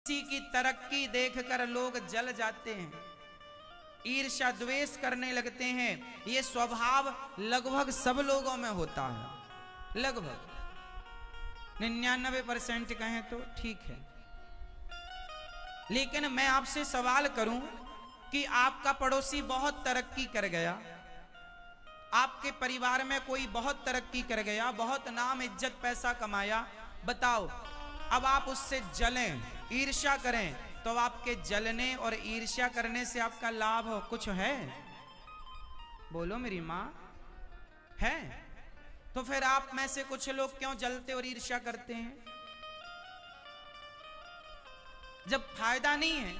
किसी की तरक्की देखकर लोग जल जाते हैं, ईर्ष्या द्वेष करने लगते हैं। ये स्वभाव लगभग सब लोगों में होता है, लगभग 99% कहें तो ठीक है। लेकिन मैं आपसे सवाल करूं कि आपका पड़ोसी बहुत तरक्की कर गया, आपके परिवार में कोई बहुत तरक्की कर गया, बहुत नाम इज्जत पैसा कमाया, बताओ अब आप उससे जलें, ईर्ष्या करें, तो आपके जलने और ईर्ष्या करने से आपका लाभ कुछ है? बोलो मेरी मां, है? तो फिर आप में से कुछ लोग क्यों जलते और ईर्ष्या करते हैं? जब फायदा नहीं है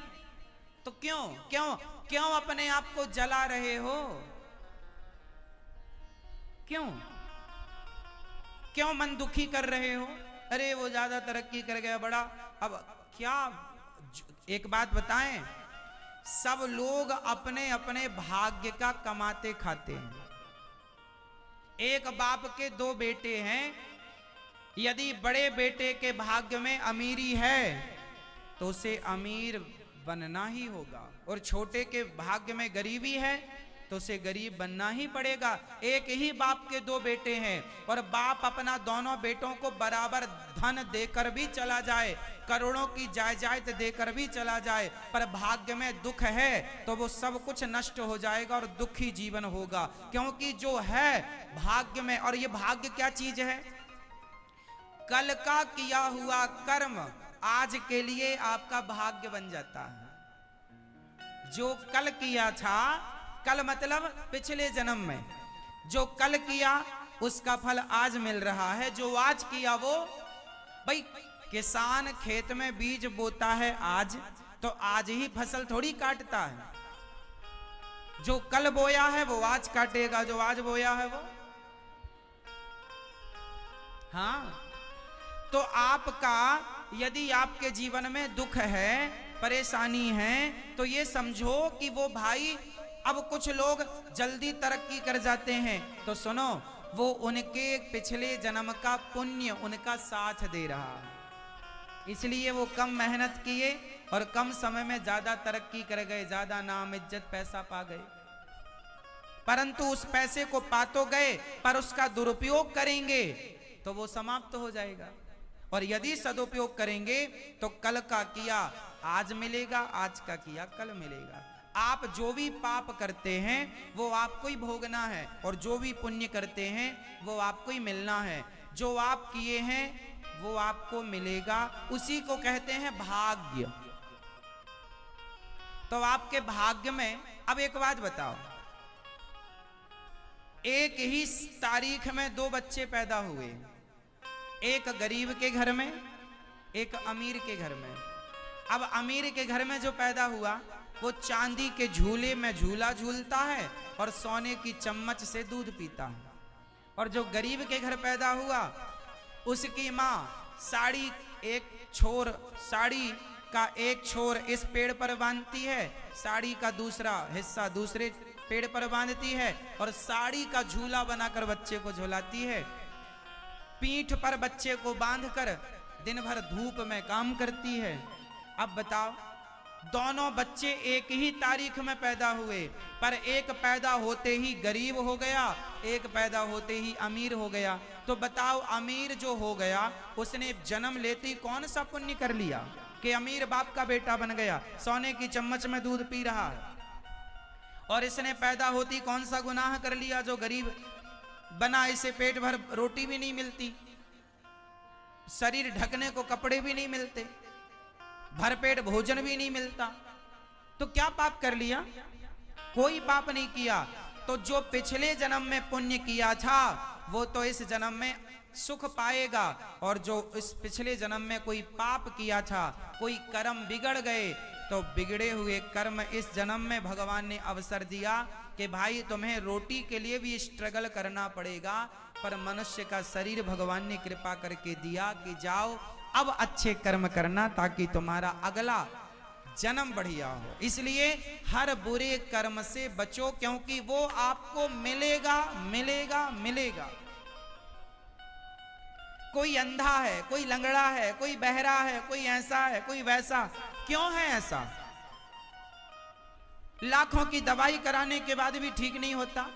तो क्यों क्यों क्यों अपने आप को जला रहे हो? क्यों क्यों मन दुखी कर रहे हो? अरे वो ज्यादा तरक्की कर गया बड़ा। अब क्या एक बात बताएं, सब लोग अपने अपने भाग्य का कमाते खाते हैं। एक बाप के दो बेटे हैं, यदि बड़े बेटे के भाग्य में अमीरी है तो उसे अमीर बनना ही होगा, और छोटे के भाग्य में गरीबी है तो उसे गरीब बनना ही पड़ेगा। एक ही बाप के दो बेटे हैं और बाप अपना दोनों बेटों को बराबर धन देकर भी चला जाए, करोड़ों की जायदाद देकर भी चला जाए, पर भाग्य में दुख है तो वो सब कुछ नष्ट हो जाएगा और दुखी जीवन होगा। क्योंकि जो है भाग्य में, और ये भाग्य क्या चीज है? कल का किया हुआ कर्म आज के लिए आपका भाग्य बन जाता है। जो कल किया था, कल मतलब पिछले जन्म में जो कल किया उसका फल आज मिल रहा है। जो आज किया वो, भाई किसान खेत में बीज बोता है आज, तो आज ही फसल थोड़ी काटता है। जो कल बोया है वो आज काटेगा, जो आज बोया है वो। हाँ, तो आपका यदि आपके जीवन में दुख है, परेशानी है, तो ये समझो कि वो भाई, अब कुछ लोग जल्दी तरक्की कर जाते हैं तो सुनो, वो उनके पिछले जन्म का पुण्य उनका साथ दे रहा है, इसलिए वो कम मेहनत किए और कम समय में ज्यादा तरक्की कर गए, ज्यादा नाम इज्जत पैसा पा गए। परंतु उस पैसे को पा तो गए, पर उसका दुरुपयोग करेंगे तो वो समाप्त हो जाएगा, और यदि सदुपयोग करेंगे तो कल का किया आज मिलेगा, आज का किया कल मिलेगा। आप जो भी पाप करते हैं वो आपको ही भोगना है, और जो भी पुण्य करते हैं वो आपको ही मिलना है। जो आप किए हैं वो आपको मिलेगा, उसी को कहते हैं भाग्य। तो आपके भाग्य में, अब एक बात बताओ, एक ही तारीख में दो बच्चे पैदा हुए, एक गरीब के घर में, एक अमीर के घर में। अब अमीर के घर में जो पैदा हुआ वो चांदी के झूले में झूला झूलता है और सोने की चम्मच से दूध पीता है, और जो गरीब के घर पैदा हुआ उसकी माँ साड़ी का एक छोर इस पेड़ पर बांधती है, साड़ी का दूसरा हिस्सा दूसरे पेड़ पर बांधती है, और साड़ी का झूला बनाकर बच्चे को झुलाती है। पीठ पर बच्चे को बांधकर दिन भर धूप में काम करती है। अब बताओ, दोनों बच्चे एक ही तारीख में पैदा हुए, पर एक पैदा होते ही गरीब हो गया, एक पैदा होते ही अमीर हो गया। तो बताओ, अमीर जो हो गया उसने जन्म लेते ही कौन सा पुण्य कर लिया कि अमीर बाप का बेटा बन गया, सोने की चम्मच में दूध पी रहा है। और इसने पैदा होती कौन सा गुनाह कर लिया, जो गरीब बना, इसे पेट भर रोटी भी नहीं मिलती, शरीर ढकने को कपड़े भी नहीं मिलते, भरपेट भोजन भी नहीं मिलता। तो क्या पाप कर लिया? कोई पाप नहीं किया। तो जो पिछले जन्म में पुण्य किया था वो तो इस जन्म में सुख पाएगा, और जो इस पिछले जन्म में कोई पाप किया था, कोई कर्म बिगड़ गए, तो बिगड़े हुए कर्म इस जन्म में भगवान ने अवसर दिया कि भाई तुम्हें रोटी के लिए भी स्ट्रगल करना पड़ेगा, पर मनुष्य का शरीर भगवान ने कृपा करके दिया कि जाओ अब अच्छे कर्म करना ताकि तुम्हारा अगला जन्म बढ़िया हो। इसलिए हर बुरे कर्म से बचो, क्योंकि वो आपको मिलेगा मिलेगा मिलेगा। कोई अंधा है, कोई लंगड़ा है, कोई बहरा है, कोई ऐसा है, कोई वैसा। क्यों है ऐसा? लाखों की दवाई कराने के बाद भी ठीक नहीं होता।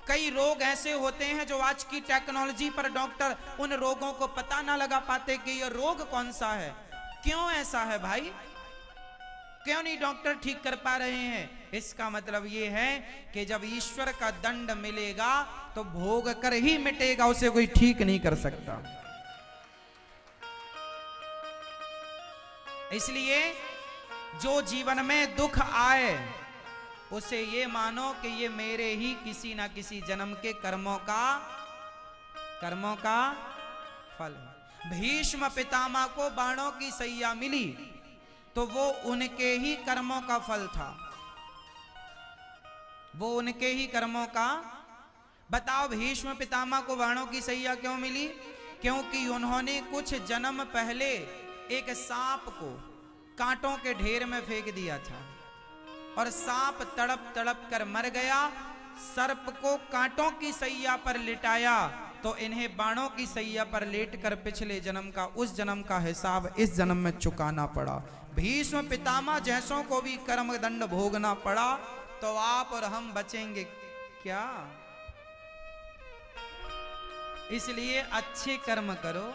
कई रोग ऐसे होते हैं जो आज की टेक्नोलॉजी पर डॉक्टर उन रोगों को पता ना लगा पाते कि यह रोग कौन सा है। क्यों ऐसा है भाई? क्यों नहीं डॉक्टर ठीक कर पा रहे हैं? इसका मतलब यह है कि जब ईश्वर का दंड मिलेगा तो भोग कर ही मिटेगा, उसे कोई ठीक नहीं कर सकता। इसलिए जो जीवन में दुख आए उसे ये मानो कि ये मेरे ही किसी ना किसी जन्म के कर्मों का फल है। भीष्म पितामह को बाणों की सैया मिली तो वो उनके ही कर्मों का फल था, वो उनके ही कर्मों का। बताओ भीष्म पितामह को बाणों की सैया क्यों मिली? क्योंकि उन्होंने कुछ जन्म पहले एक सांप को कांटों के ढेर में फेंक दिया था और सांप तड़प तड़प कर मर गया। सर्प को कांटों की सैया पर लिटाया तो इन्हें बाणों की सैया पर लेटकर पिछले जन्म का, उस जन्म का हिसाब इस जन्म में चुकाना पड़ा। भीष्म पितामह जैसों को भी कर्म दंड भोगना पड़ा, तो आप और हम बचेंगे क्या? इसलिए अच्छे कर्म करो,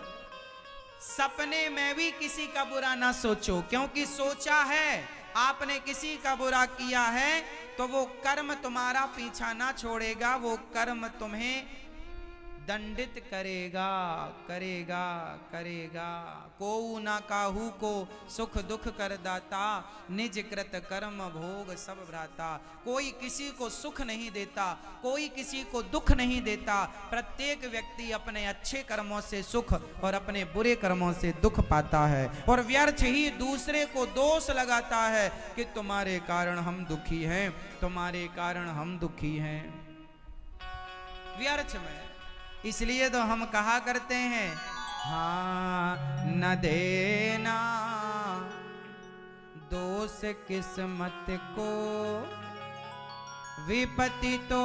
सपने में भी किसी का बुरा ना सोचो, क्योंकि सोचा है आपने किसी का बुरा किया है तो वो कर्म तुम्हारा पीछा ना छोड़ेगा, वो कर्म तुम्हें दंडित करेगा करेगा करेगा। को ना काहू को सुख दुख कर दाता, निज कृत कर्म भोग सब भ्राता। कोई किसी को सुख नहीं देता, कोई किसी को दुख नहीं देता। प्रत्येक व्यक्ति अपने अच्छे कर्मों से सुख और अपने बुरे कर्मों से दुख पाता है और व्यर्थ ही दूसरे को दोष लगाता है कि तुम्हारे कारण हम दुखी हैं, तुम्हारे कारण हम दुखी हैं। व्यर्थ में। इसलिए तो हम कहा करते हैं, हाँ न देना दोष किस्मत को, विपत्ति तो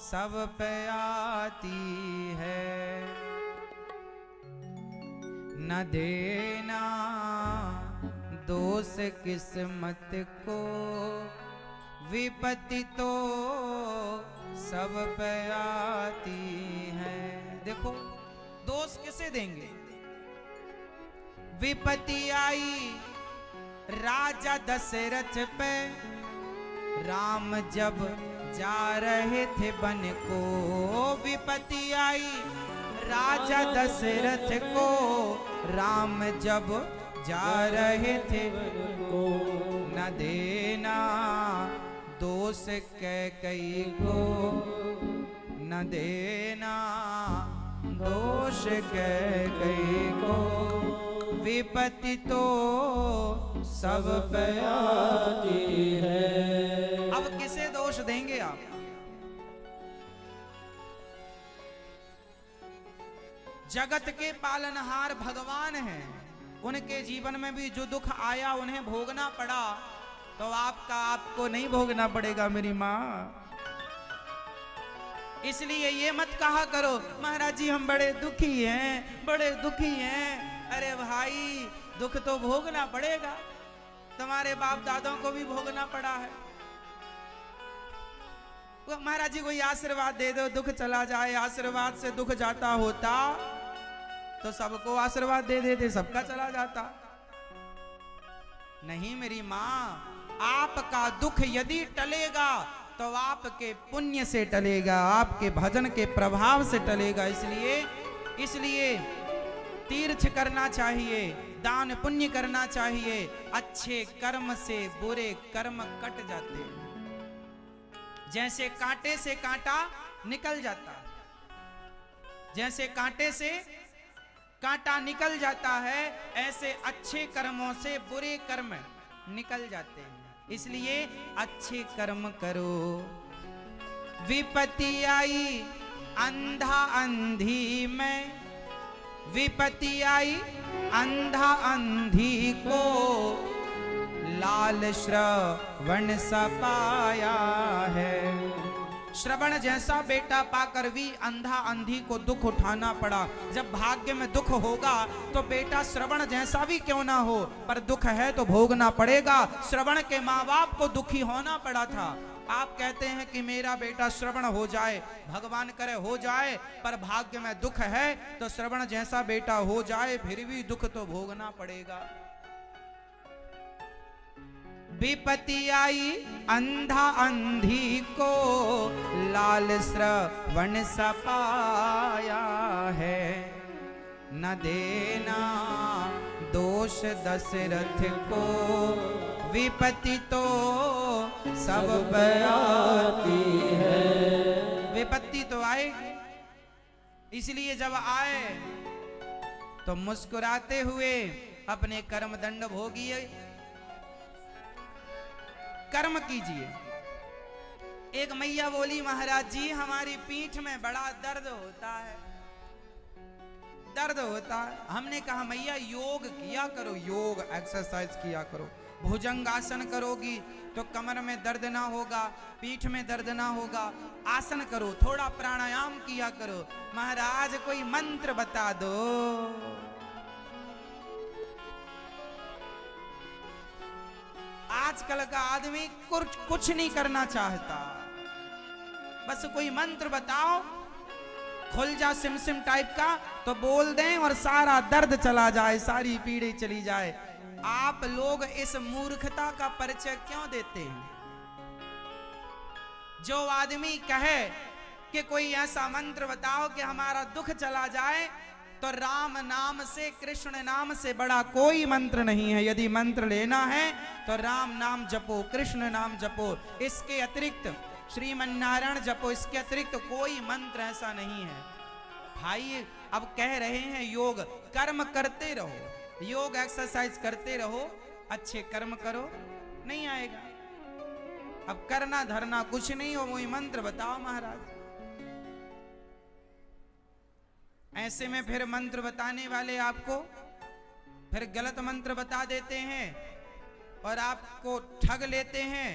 सब पे आती है। न देना दोष किस्मत को, विपत्ति तो सब पे आती है। देखो दोष किसे देंगे? विपत्ति आई राजा दशरथ पे, राम जब जा रहे थे वन को। विपत्ति आई राजा दशरथ को, राम जब जा रहे थे को। न देना दोष कैकेयी को, न देना दोष कैकेयी को, विपत्ति तो सब पे आती है। अब किसे दोष देंगे आप? जगत के पालनहार भगवान हैं, उनके जीवन में भी जो दुख आया उन्हें भोगना पड़ा, तो आपको नहीं भोगना पड़ेगा मेरी माँ। इसलिए ये मत कहा करो महाराज जी हम बड़े दुखी हैं, बड़े दुखी हैं। अरे भाई दुख तो भोगना पड़ेगा, तुम्हारे बाप दादों को भी भोगना पड़ा है। महाराज जी कोई आशीर्वाद दे दो दुख चला जाए, आशीर्वाद से दुख जाता होता तो सबको आशीर्वाद दे देते, सबका चला जाता। नहीं मेरी माँ, आपका दुख यदि टलेगा तो आपके पुण्य से टलेगा, आपके भजन के प्रभाव से टलेगा। इसलिए तीर्थ करना चाहिए, दान पुण्य करना चाहिए। अच्छे कर्म से बुरे कर्म कट जाते हैं। जैसे कांटे से कांटा निकल जाता है, जैसे कांटे से कांटा निकल जाता है, ऐसे अच्छे कर्मों से बुरे कर्म निकल जाते हैं। इसलिए अच्छे कर्म करो। विपत्ति आई अंधा अंधी में, विपत्ति आई अंधा अंधी को, लाल श्रवण सपाया है। श्रवण जैसा बेटा पाकर भी अंधा अंधी को दुख उठाना पड़ा। जब भाग्य में दुख होगा तो बेटा श्रवण जैसा भी क्यों ना हो, पर दुख है तो भोगना पड़ेगा। श्रवण के माँ बाप को दुखी होना पड़ा था। आप कहते हैं कि मेरा बेटा श्रवण हो जाए, भगवान करे हो जाए, पर भाग्य में दुख है तो श्रवण जैसा बेटा हो जाए फिर भी दुख तो भोगना पड़ेगा। विपत्ति आई अंधा अंधी को, लाल श्रवण सपाया है। न देना दोष दशरथ को, विपत्ति तो सब पर आती है। विपत्ति तो आएगी, इसलिए जब आए तो मुस्कुराते हुए अपने कर्म दंड भोगिए, कर्म कीजिए। एक मैया बोली, महाराज जी हमारी पीठ में बड़ा दर्द होता है, दर्द होता है। हमने कहा मैया योग किया करो, योग एक्सरसाइज किया करो। भुजंगासन करोगी तो कमर में दर्द ना होगा, पीठ में दर्द ना होगा। आसन करो, थोड़ा प्राणायाम किया करो। महाराज कोई मंत्र बता दो। आजकल का आदमी कुछ नहीं करना चाहता, बस कोई मंत्र बताओ, खुल जा सिमसिम टाइप का तो बोल दें और सारा दर्द चला जाए, सारी पीड़े चली जाए। आप लोग इस मूर्खता का परिचय क्यों देते हैं? जो आदमी कहे कि कोई ऐसा मंत्र बताओ कि हमारा दुख चला जाए, तो राम नाम से, कृष्ण नाम से बड़ा कोई मंत्र नहीं है। यदि मंत्र लेना है तो राम नाम जपो, कृष्ण नाम जपो, इसके अतिरिक्त श्रीमन नारायण जपो, इसके अतिरिक्त कोई मंत्र ऐसा नहीं है। भाई अब कह रहे हैं योग, कर्म करते रहो, योग एक्सरसाइज करते रहो, अच्छे कर्म करो, नहीं आएगा। अब करना धरना कुछ नहीं हो, वही मंत्र बताओ महाराज। ऐसे में फिर मंत्र बताने वाले आपको फिर गलत मंत्र बता देते हैं और आपको ठग लेते हैं,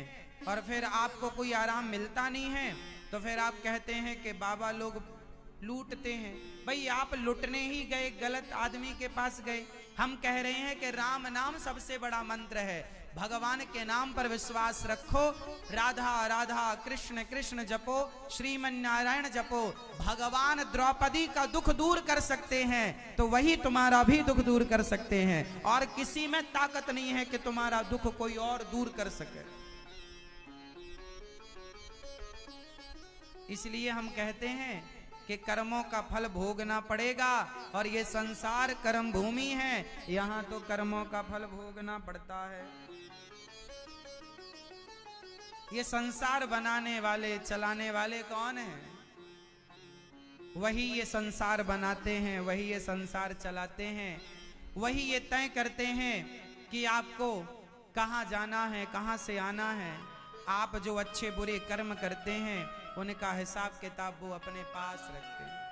और फिर आपको कोई आराम मिलता नहीं है, तो फिर आप कहते हैं कि बाबा लोग लूटते हैं। भाई आप लुटने ही गए, गलत आदमी के पास गए। हम कह रहे हैं कि राम नाम सबसे बड़ा मंत्र है। भगवान के नाम पर विश्वास रखो, राधा राधा कृष्ण कृष्ण जपो, श्रीमन नारायण जपो। भगवान द्रौपदी का दुख दूर कर सकते हैं तो वही तुम्हारा भी दुख दूर कर सकते हैं, और किसी में ताकत नहीं है कि तुम्हारा दुख कोई और दूर कर सके। इसलिए हम कहते हैं कि कर्मों का फल भोगना पड़ेगा, और ये संसार कर्म भूमि है, यहाँ तो कर्मों का फल भोगना पड़ता है। ये संसार बनाने वाले, चलाने वाले कौन हैं? वही ये संसार बनाते हैं, वही ये संसार चलाते हैं, वही ये तय करते हैं कि आपको कहाँ जाना है, कहाँ से आना है। आप जो अच्छे बुरे कर्म करते हैं उनका हिसाब किताब वो अपने पास रखते हैं।